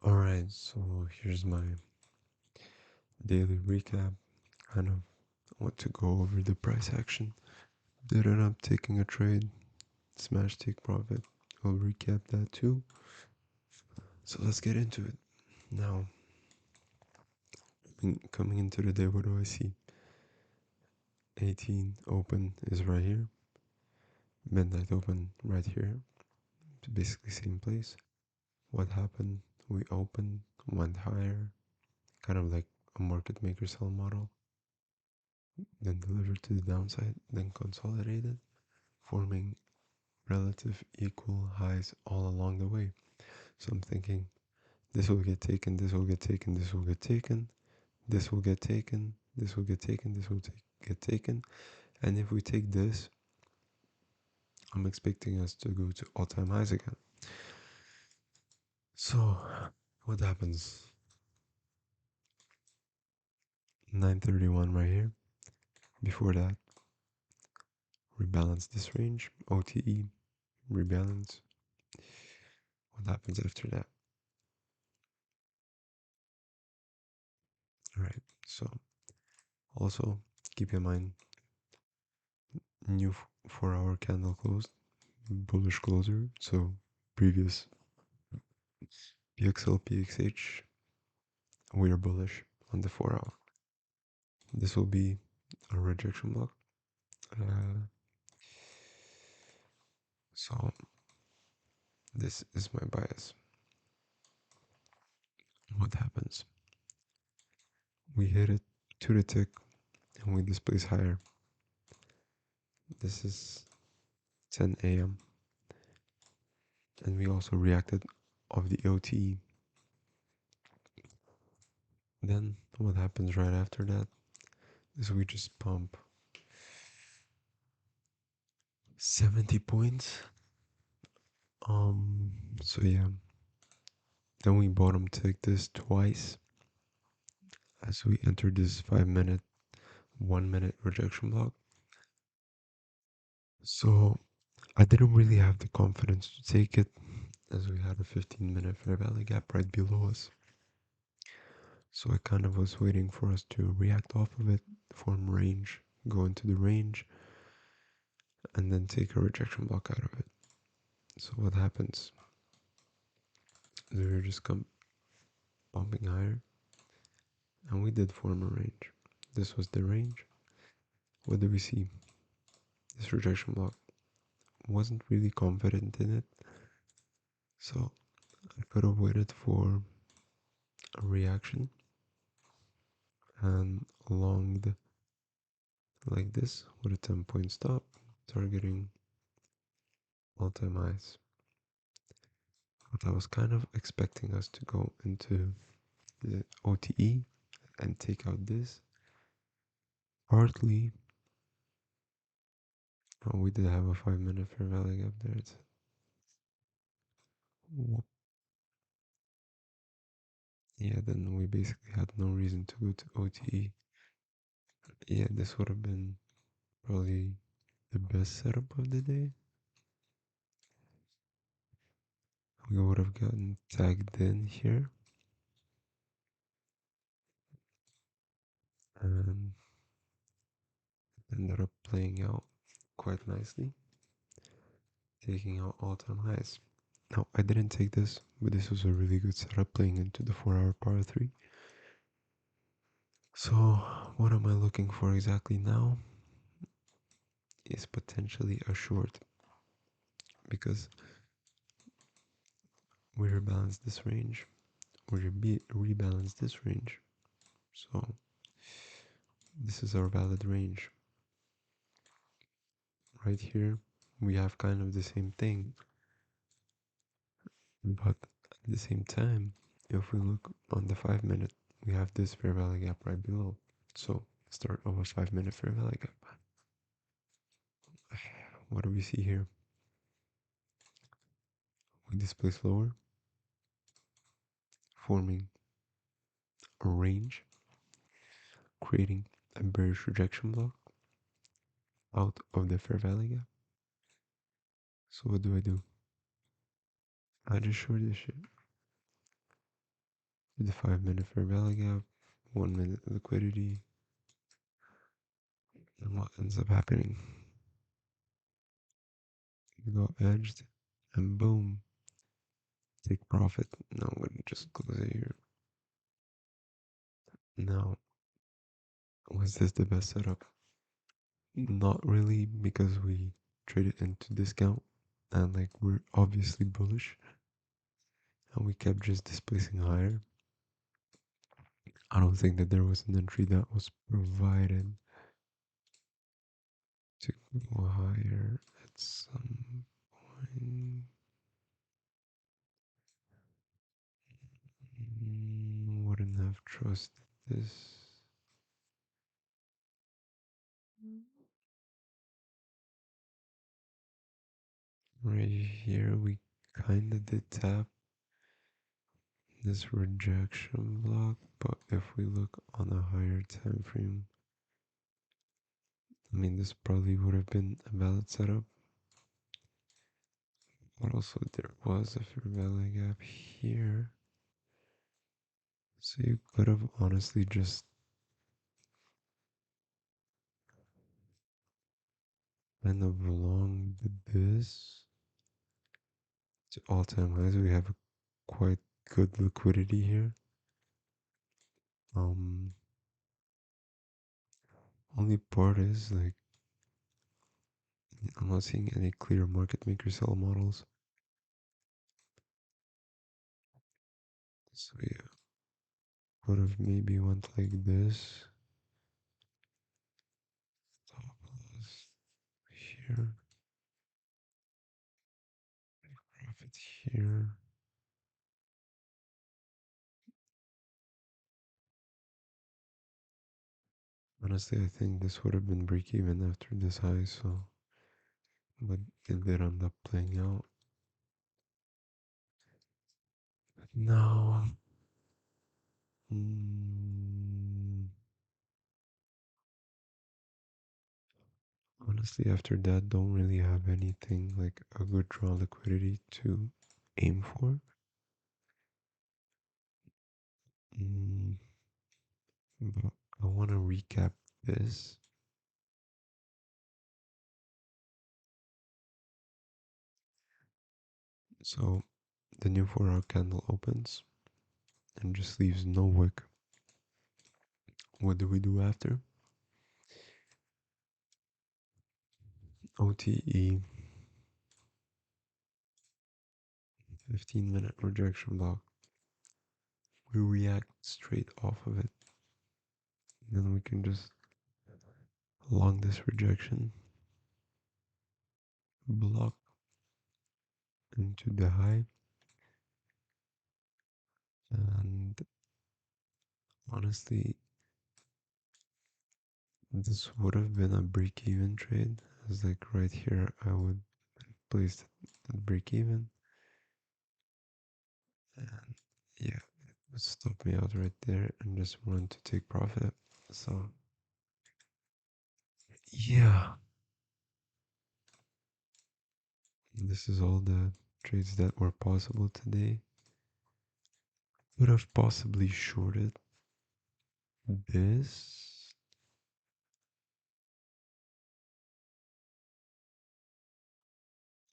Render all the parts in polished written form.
Alright, so here's my daily recap. Kind of want to go over the price action. Did end up taking a trade, smash take profit. I'll recap that too. So let's get into it. Now, coming into the day, what do I see? 18 open is right here. Midnight open right here. It's basically same place. What happened? We opened, went higher, kind of like a market maker sell model, then delivered to the downside, then consolidated, forming relative equal highs all along the way. So I'm thinking this will get taken, this will get taken, this will get taken, this will get taken, this will get taken, this will get taken. And if we take this, I'm expecting us to go to all-time highs again. So what happens? 931 right here. Before that, rebalance this range, OTE, rebalance. What happens after that? All right. So also keep in mind new 4 hour candle closed, bullish closer. So previous PXL, PXH, we are bullish on the 4 hour. This will be a rejection block. Uh, so this is my bias. What happens? We hit it to the tick and we displace higher. This is 10 a.m. and we also reacted of the OTE. Then what happens right after that is we just pump 70 points. So yeah. Then we bottom tick this twice as we enter this 5 minute, 1 minute rejection block. So I didn't really have the confidence to take it as we had a 15-minute fair value gap right below us. So I kind of was waiting for us to react off of it, form range, go into the range, and then take a rejection block out of it. So what happens? We were just pumping higher, and we did form a range. This was the range. What do we see? This rejection block. Wasn't really confident in it, so I could have waited for a reaction and longed like this with a 10-point stop, targeting all-time highs. But I was kind of expecting us to go into the OTE and take out this. Partly, we did have a 5 minute fair value gap there. Yeah, then we basically had no reason to go to OTE. Yeah, this would have been probably the best setup of the day. We would have gotten tagged in here and ended up playing out quite nicely, taking out all-time highs. Now, I didn't take this, but this was a really good setup playing into the 4 hour power 3. So, what am I looking for exactly now? Is potentially a short because we rebalance this range, we rebalance this range. So, this is our valid range. Right here, we have kind of the same thing, but at the same time, if we look on the 5 minute, we have this fair value gap right below. So, start of a 5 minute fair value gap. What do we see here? We displace lower, forming a range, creating a bearish rejection block out of the fair value gap. So what do? I just short this shit. through the 5 minute fair value gap, 1 minute liquidity, and what ends up happening? You go edged, and boom, take profit. Now I'm gonna just close it here. Now, was this the best setup? Not really, because we traded into discount and like we're obviously bullish and we kept just displacing higher. I don't think that there was an entry that was provided to go higher at some point. Wouldn't have trusted this. Right here, we kind of did tap this rejection block, but if we look on a higher time frame, I mean, this probably would have been a valid setup. But also, there was a fair value gap here. So you could have honestly just kind of longed this to all-time highs. We have a quite good liquidity here. Um, Only part is like I'm not seeing any clear market maker sell models. So yeah, could have maybe went like this. Stop loss here, profit here. Honestly, I think this would have been break even after this high, so but it did end up playing out. Now, mm, honestly, after that, don't really have anything like a good draw liquidity to aim for. Mm, but I want to recap this. So the new 4 hour candle opens and just leaves no wick. What do we do after? OTE 15-minute rejection block. We react straight off of it. Then we can just long this rejection, block into the high, and honestly, this would have been a break-even trade. As like right here, I would place it at break-even, and yeah, it would stop me out right there and just want to take profit. So yeah, this is all the trades that were possible today. Would have possibly shorted this.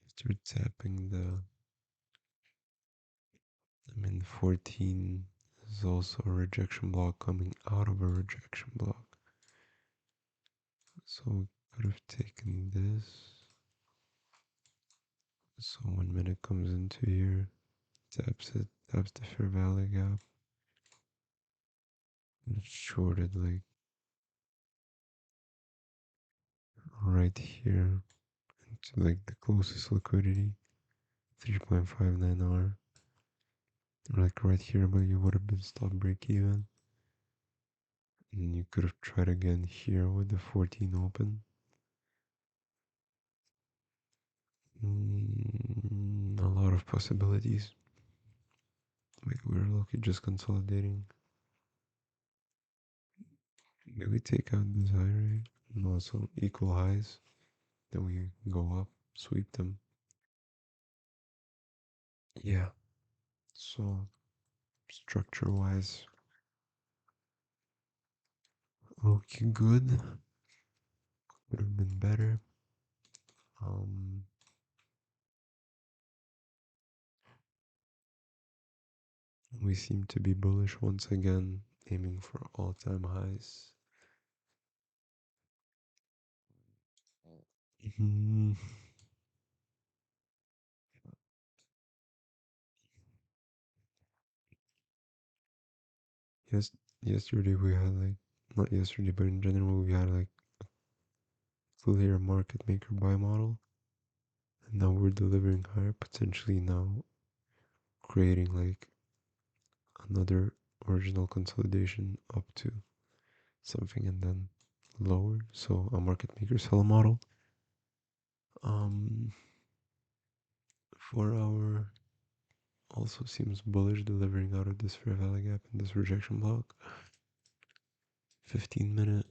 After tapping the, I mean, 14 is also a rejection block coming out of a rejection block. So we could have taken this. So 1 minute comes into here, taps it, taps the fair value gap, and it's shorted like right here into like the closest liquidity, 3.59 hour. Like right here, but you would have been stop break even. And you could have tried again here with the 14 open. A lot of possibilities. Like we're lucky just consolidating. Maybe we take out this high rate and also equal highs. Then we go up, sweep them. Yeah. So structure wise. Okay, good. Could have been better. Um, we seem to be bullish once again, aiming for all-time highs. Mhm. Yes, yesterday we had like, not yesterday, but in general we had like clear market maker buy model, and now we're delivering higher, potentially now creating like another original consolidation up to something and then lower. So a market maker sell model. Um, 4 hour also seems bullish, delivering out of this fair value gap and this rejection block. 15-minute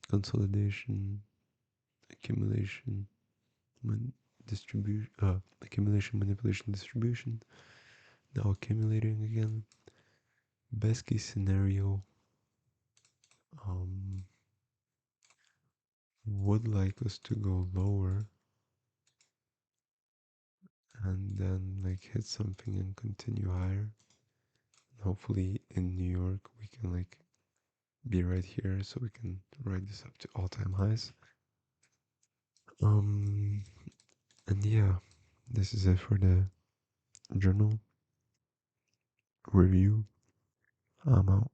consolidation, accumulation, distribution, accumulation, manipulation, distribution. Now accumulating again. Best case scenario, um, would like us to go lower and then like hit something and continue higher. Hopefully in New York we can like be right here so we can ride this up to all-time highs. Um and yeah, this is it for the journal review. I'm out.